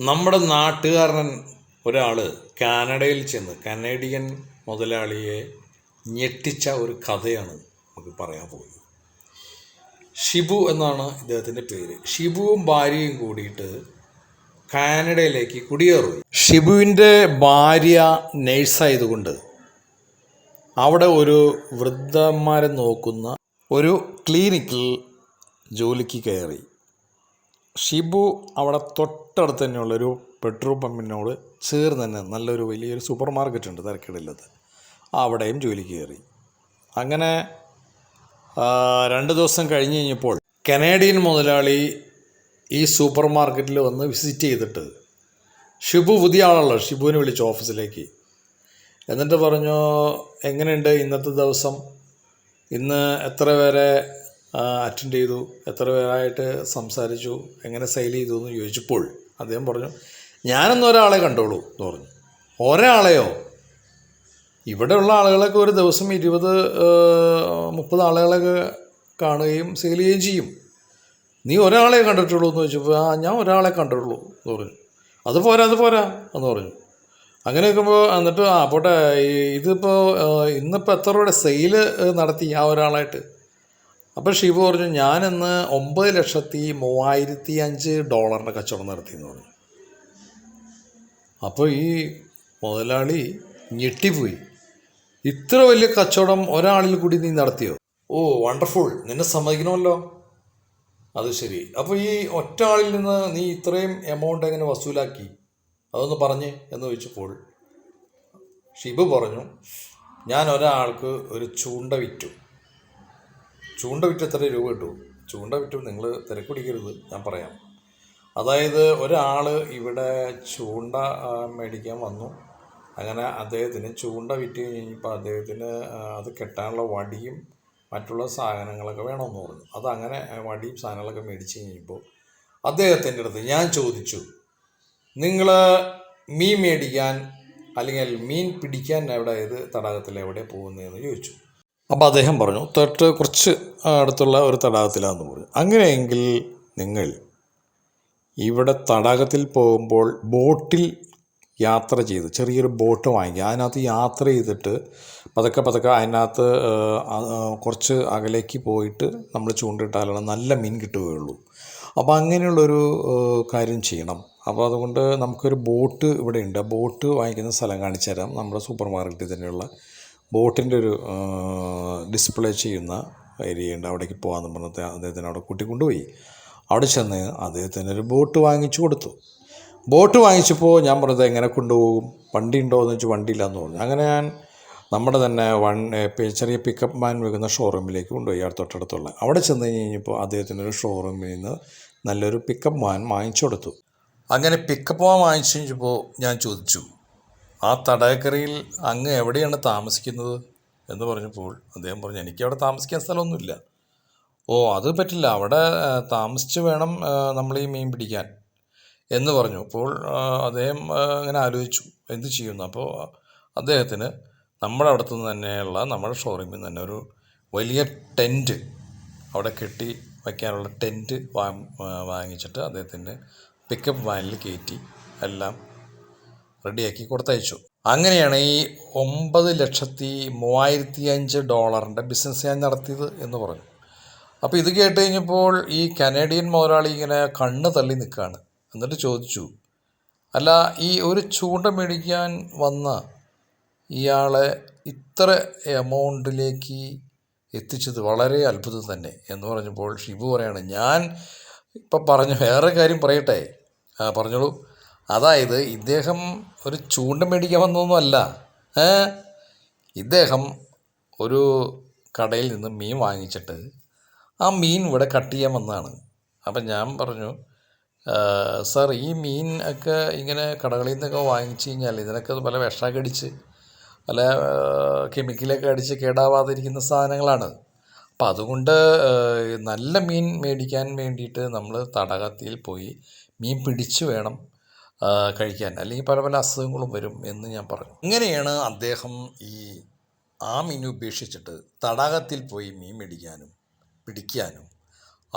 നമ്മുടെ നാട്ടുകാരൻ ഒരാൾ കാനഡയിൽ ചെന്ന് കനേഡിയൻ മുതലാളിയെ ഞെട്ടിച്ച ഒരു കഥയാണ് നമുക്ക് പറയാൻ പോകുന്നത്. ഷിബു എന്നാണ് ഇദ്ദേഹത്തിൻ്റെ പേര്. ഷിബുവും ഭാര്യയും കൂടിയിട്ട് കാനഡയിലേക്ക് കുടിയേറി. ഷിബുവിൻ്റെ ഭാര്യ നേഴ്സായതുകൊണ്ട് അവിടെ ഒരു വൃദ്ധന്മാരെ നോക്കുന്ന ഒരു ക്ലിനിക്കിൽ ജോലിക്ക് കയറി. ഷിബു അവിടെ തൊട്ടടുത്ത് തന്നെയുള്ളൊരു പെട്രോൾ പമ്പിനോട് ചേർന്ന് തന്നെ നല്ലൊരു വലിയൊരു സൂപ്പർ മാർക്കറ്റ് ഉണ്ട് തിരക്കിടില്ലത്, അവിടെയും ജോലിക്ക് കയറി. അങ്ങനെ 2 ദിവസം കഴിഞ്ഞ് കഴിഞ്ഞപ്പോൾ കനേഡിയൻ മുതലാളി ഈ സൂപ്പർ മാർക്കറ്റിൽ വന്ന് വിസിറ്റ് ചെയ്തിട്ട് ഷിബു പുതിയ ആളല്ലോ, ഷിബുവിനെ വിളിച്ചു ഓഫീസിലേക്ക്. എന്നിട്ട് പറഞ്ഞു, എങ്ങനെയുണ്ട് ഇന്നത്തെ ദിവസം, ഇന്ന് എത്ര പേരെ അറ്റൻഡ് ചെയ്തു, എത്ര പേരായിട്ട് സംസാരിച്ചു, എങ്ങനെ സെയിൽ ചെയ്തു എന്ന് ചോദിച്ചപ്പോൾ അദ്ദേഹം പറഞ്ഞു, ഞാനൊന്നും ഒരാളെ കണ്ടോളൂ എന്ന് പറഞ്ഞു. ഒരാളെയോ? ഇവിടെയുള്ള ആളുകളൊക്കെ ഒരു ദിവസം 20-30 ആളുകളൊക്കെ കാണുകയും സെയിൽ ചെയ്യുകയും ചെയ്യും. നീ ഒരാളെ കണ്ടിട്ടുള്ളൂ എന്ന് ചോദിച്ചപ്പോൾ ഞാൻ ഒരാളെ കണ്ടിട്ടുള്ളൂ എന്ന് പറഞ്ഞു. അത് പോരാ എന്ന് പറഞ്ഞു. അങ്ങനെ നോക്കുമ്പോൾ എന്നിട്ട് പോട്ടെ, ഇതിപ്പോൾ ഇന്നിപ്പോൾ എത്ര രൂപയുടെ സെയിൽ നടത്തി ആ ഒരാളായിട്ട്? അപ്പോൾ ഷിബു പറഞ്ഞു, ഞാനിന്ന് $9,35,000 കച്ചവടം നടത്തിയെന്ന് പറഞ്ഞു. അപ്പോൾ ഈ മുതലാളി ഞെട്ടിപ്പോയി. ഇത്ര വലിയ കച്ചവടം ഒരാളിൽ കൂടി നീ നടത്തിയോ? ഓ വണ്ടർഫുൾ, നിന്നെ സമ്മതിക്കണമല്ലോ. അത് ശരി, അപ്പോൾ ഈ ഒറ്റ ആളിൽ നിന്ന് നീ ഇത്രയും എമൗണ്ട് എങ്ങനെ വസൂലാക്കി, അതൊന്ന് പറഞ്ഞേ എന്ന് ചോദിച്ചപ്പോൾ ഷിബു പറഞ്ഞു, ഞാൻ ഒരാൾക്ക് ഒരു ചൂണ്ട വിറ്റു. ചൂണ്ട വിറ്റ് എത്ര രൂപ കിട്ടും? ചൂണ്ട വിറ്റു, നിങ്ങൾ തിരക്കുടിക്കരുത്, ഞാൻ പറയാം. അതായത് ഒരാൾ ഇവിടെ ചൂണ്ട മേടിക്കാൻ വന്നു. അങ്ങനെ അദ്ദേഹത്തിന് ചൂണ്ട വിറ്റ് കഴിഞ്ഞപ്പോൾ അദ്ദേഹത്തിന് അത് കെട്ടാനുള്ള വടിയും മറ്റുള്ള സാധനങ്ങളൊക്കെ വേണമെന്ന് പറഞ്ഞു. അതങ്ങനെ വടിയും സാധനങ്ങളൊക്കെ മേടിച്ച് കഴിഞ്ഞപ്പോൾ അദ്ദേഹത്തിൻ്റെ അടുത്ത് ഞാൻ ചോദിച്ചു, നിങ്ങൾ മീൻ മേടിക്കാൻ അല്ലെങ്കിൽ മീൻ പിടിക്കാൻ തടാകത്തിൽ എവിടെ പോകുന്നതെന്ന് ചോദിച്ചു. അപ്പോൾ അദ്ദേഹം പറഞ്ഞു, തൊട്ട് കുറച്ച് അടുത്തുള്ള ഒരു തടാകത്തിലാണെന്ന് പറഞ്ഞു. അങ്ങനെയെങ്കിൽ നിങ്ങൾ ഇവിടെ തടാകത്തിൽ പോകുമ്പോൾ ബോട്ടിൽ യാത്ര ചെയ്ത് ചെറിയൊരു ബോട്ട് വാങ്ങിക്കുക. അതിനകത്ത് യാത്ര ചെയ്തിട്ട് പതുക്കെ അതിനകത്ത് കുറച്ച് അകലേക്ക് പോയിട്ട് നമ്മൾ ചൂണ്ടിട്ടാലാണ് നല്ല മീൻ കിട്ടുകയുള്ളൂ. അപ്പോൾ അങ്ങനെയുള്ളൊരു കാര്യം ചെയ്യണം. അപ്പോൾ അതുകൊണ്ട് നമുക്കൊരു ബോട്ട് ഇവിടെ ഉണ്ട്. ബോട്ട് വാങ്ങിക്കുന്ന സ്ഥലം കാണിച്ചു തരാം. നമ്മുടെ സൂപ്പർ മാർക്കറ്റിൽ തന്നെയുള്ള ബോട്ടിൻ്റെ ഒരു ഡിസ്പ്ലേ ചെയ്യുന്ന ഏരിയ ഉണ്ട്, അവിടേക്ക് പോകാമെന്ന് പറഞ്ഞിട്ട് അദ്ദേഹത്തിന് അവിടെ കൂട്ടിക്കൊണ്ടുപോയി. അവിടെ ചെന്ന് അദ്ദേഹത്തിന് ഒരു ബോട്ട് വാങ്ങിച്ചു കൊടുത്തു. ബോട്ട് വാങ്ങിച്ചപ്പോൾ ഞാൻ പറഞ്ഞത് എങ്ങനെ കൊണ്ടുപോകും, വണ്ടി ഉണ്ടോ എന്ന് വെച്ചാൽ വണ്ടിയില്ല എന്ന് പറഞ്ഞു. അങ്ങനെ ഞാൻ നമ്മുടെ തന്നെ ചെറിയ പിക്കപ്പ് മാൻ വെക്കുന്ന ഷോറൂമിലേക്ക് കൊണ്ടുപോയി, തൊട്ടടുത്തുള്ള. അവിടെ ചെന്ന് കഴിഞ്ഞപ്പോൾ അദ്ദേഹത്തിനൊരു ഷോറൂമിൽ നിന്ന് നല്ലൊരു പിക്കപ്പ് മാൻ വാങ്ങിച്ചു കൊടുത്തു. അങ്ങനെ പിക്കപ്പ് മാൻ വാങ്ങിച്ചു കഴിഞ്ഞപ്പോൾ ഞാൻ ചോദിച്ചു, ആ തടാകക്കരയിൽ അങ്ങ് എവിടെയാണ് താമസിക്കുന്നത് എന്ന് പറഞ്ഞപ്പോൾ അദ്ദേഹം പറഞ്ഞു, എനിക്കവിടെ താമസിക്കാൻ സ്ഥലമൊന്നുമില്ല. ഓ അത് പറ്റില്ല, അവിടെ താമസിച്ച് വേണം നമ്മൾ ഈ മീൻ പിടിക്കാൻ എന്ന് പറഞ്ഞു. അപ്പോൾ അദ്ദേഹം ഇങ്ങനെ ആലോചിച്ചു എന്ത് ചെയ്യുന്നു. അപ്പോൾ അദ്ദേഹത്തിന് നമ്മുടെ അടുത്തു നിന്ന് തന്നെയുള്ള നമ്മുടെ ഷോറൂമിൽ നിന്ന് തന്നെ ഒരു വലിയ ടെൻറ്റ് അവിടെ കെട്ടി വയ്ക്കാനുള്ള ടെൻറ്റ് വാങ്ങിച്ചിട്ട് അദ്ദേഹത്തിൻ്റെ പിക്കപ്പ് വാനിൽ കയറ്റി എല്ലാം റെഡിയാക്കി കൊടുത്തയച്ചു. അങ്ങനെയാണ് ഈ $9,35,000 ബിസിനസ് ഞാൻ നടത്തിയത് എന്ന് പറഞ്ഞു. അപ്പോൾ ഇത് കേട്ട് കഴിഞ്ഞപ്പോൾ ഈ കനേഡിയൻ മുതലാളി ഇങ്ങനെ കണ്ണ് തള്ളി നിൽക്കുകയാണ്. എന്നിട്ട് ചോദിച്ചു, അല്ല, ഈ ഒരു ചൂണ്ട മേടിക്കാൻ വന്ന ഇയാളെ ഇത്ര എമൗണ്ടിലേക്ക് എത്തിച്ചത് വളരെ അത്ഭുതം തന്നെ എന്ന് പറഞ്ഞപ്പോൾ ഷിബു പറയാണ്, ഞാൻ ഇപ്പം പറഞ്ഞു വേറെ കാര്യം പറയട്ടെ. പറഞ്ഞോളൂ. അതായത് ഇദ്ദേഹം ഒരു ചൂണ്ട മേടിക്കാൻ വന്നതൊന്നുമല്ല, ഇദ്ദേഹം ഒരു കടയിൽ നിന്ന് മീൻ വാങ്ങിച്ചിട്ട് ആ മീൻ ഇവിടെ കട്ട് ചെയ്യാൻ വന്നതാണ്. അപ്പം ഞാൻ പറഞ്ഞു, സാർ, ഈ മീൻ ഒക്കെ ഇങ്ങനെ കടകളിൽ നിന്നൊക്കെ വാങ്ങിച്ചു കഴിഞ്ഞാൽ ഇതിനൊക്കെ പല വിഷമൊക്കെ അടിച്ച് പല കെമിക്കലൊക്കെ അടിച്ച് കേടാവാതിരിക്കുന്ന സാധനങ്ങളാണ്. അപ്പം അതുകൊണ്ട് നല്ല മീൻ മേടിക്കാൻ വേണ്ടിയിട്ട് നമ്മൾ തടാകത്തിൽ പോയി മീൻ പിടിച്ച് വേണം കഴിക്കാൻ, അല്ലെങ്കിൽ പല പല അസുഖങ്ങളും വരും എന്ന് ഞാൻ പറഞ്ഞു. ഇങ്ങനെയാണ് അദ്ദേഹം ആ മീൻ ഉപേക്ഷിച്ചിട്ട് തടാകത്തിൽ പോയി മീൻ മേടിക്കാനും പിടിക്കാനും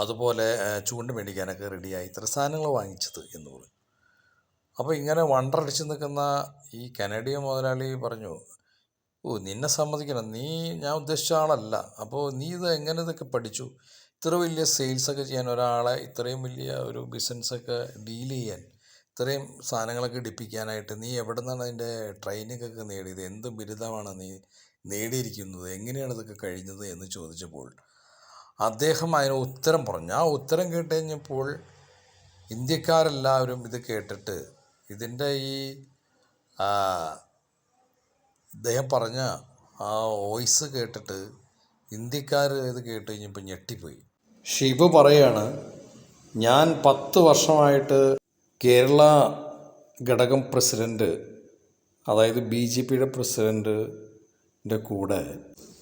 അതുപോലെ ചൂണ്ട മേടിക്കാനൊക്കെ റെഡിയായി ഇത്ര സാധനങ്ങൾ വാങ്ങിച്ചത് എന്ന് പറഞ്ഞു. അപ്പോൾ ഇങ്ങനെ വണ്ടറടിച്ച് നിൽക്കുന്ന ഈ കനഡിയൻ മുതലാളി പറഞ്ഞു, ഓ നിന്നെ സമ്മതിക്കണം, നീ ഞാൻ ഉദ്ദേശിച്ച ആളല്ല. അപ്പോൾ നീ ഇത് എങ്ങനെ ഇതൊക്കെ പഠിച്ചു? ഇത്ര വലിയ സെയിൽസൊക്കെ ചെയ്യാൻ, ഒരാളെ ഇത്രയും വലിയ ഒരു ബിസിനസ്സൊക്കെ ഡീൽ ചെയ്യാൻ, ഇത്രയും സാധനങ്ങളൊക്കെ ഇടിപ്പിക്കാനായിട്ട് നീ എവിടെ നിന്നാണ് അതിൻ്റെ ട്രെയിനിങ് ഒക്കെ നേടിയത്? എന്ത് ബിരുദമാണ് നീ നേടിയിരിക്കുന്നത്? എങ്ങനെയാണ് ഇതൊക്കെ കഴിഞ്ഞത് എന്ന് ചോദിച്ചപ്പോൾ അദ്ദേഹം അതിന് ഉത്തരം പറഞ്ഞു. ആ ഉത്തരം കേട്ട് കഴിഞ്ഞപ്പോൾ ഇന്ത്യക്കാരെല്ലാവരും ഇത് കേട്ടിട്ട് ഇതിൻ്റെ ഈ ആ, ഇദ്ദേഹം പറഞ്ഞ ആ വോയിസ് കേട്ടിട്ട് ഇന്ത്യക്കാർ ഇത് കേട്ട് കഴിഞ്ഞപ്പോൾ ഞെട്ടിപ്പോയി. ഷിബു പറയാണ്, ഞാൻ 10 വർഷമായിട്ട് കേരള ഘടകം പ്രസിഡൻറ്റ്, അതായത് BJPയുടെ പ്രസിഡൻറ്റിൻ്റെ കൂടെ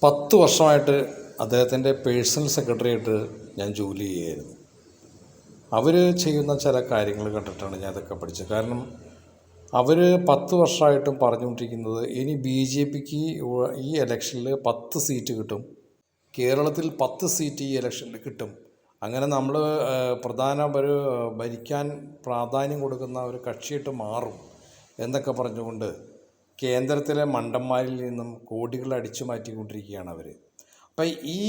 10 വർഷമായിട്ട് അദ്ദേഹത്തിൻ്റെ പേഴ്സണൽ സെക്രട്ടറി ആയിട്ട് ഞാൻ ജോലി ചെയ്യുമായിരുന്നു. അവർ ചെയ്യുന്ന ചില കാര്യങ്ങൾ കണ്ടിട്ടാണ് ഞാൻ ഇതൊക്കെ പഠിച്ചത്. കാരണം അവർ 10 വർഷമായിട്ടും പറഞ്ഞുകൊണ്ടിരിക്കുന്നത് ഇനി BJPക്ക് ഈ ഇലക്ഷനിൽ 10 സീറ്റ് കിട്ടും, കേരളത്തിൽ 10 സീറ്റ് ഈ ഇലക്ഷനിൽ കിട്ടും, അങ്ങനെ നമ്മൾ ഒരു ഭരിക്കാൻ പ്രാധാന്യം കൊടുക്കുന്ന ഒരു കക്ഷിയായിട്ട് മാറും എന്നൊക്കെ പറഞ്ഞുകൊണ്ട് കേന്ദ്രത്തിലെ മണ്ടന്മാരിൽ നിന്നും കോടികൾ അടിച്ചു മാറ്റിക്കൊണ്ടിരിക്കുകയാണ് അവർ. അപ്പം ഈ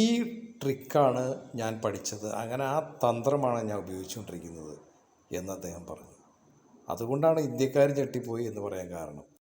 ട്രിക്കാണ് ഞാൻ പഠിച്ചത്, അങ്ങനെ ആ തന്ത്രമാണ് ഞാൻ ഉപയോഗിച്ചുകൊണ്ടിരിക്കുന്നത് എന്ന് അദ്ദേഹം പറഞ്ഞു. അതുകൊണ്ടാണ് ഇന്ത്യക്കാർ ഞെട്ടിപ്പോയി എന്ന് പറയാൻ കാരണം.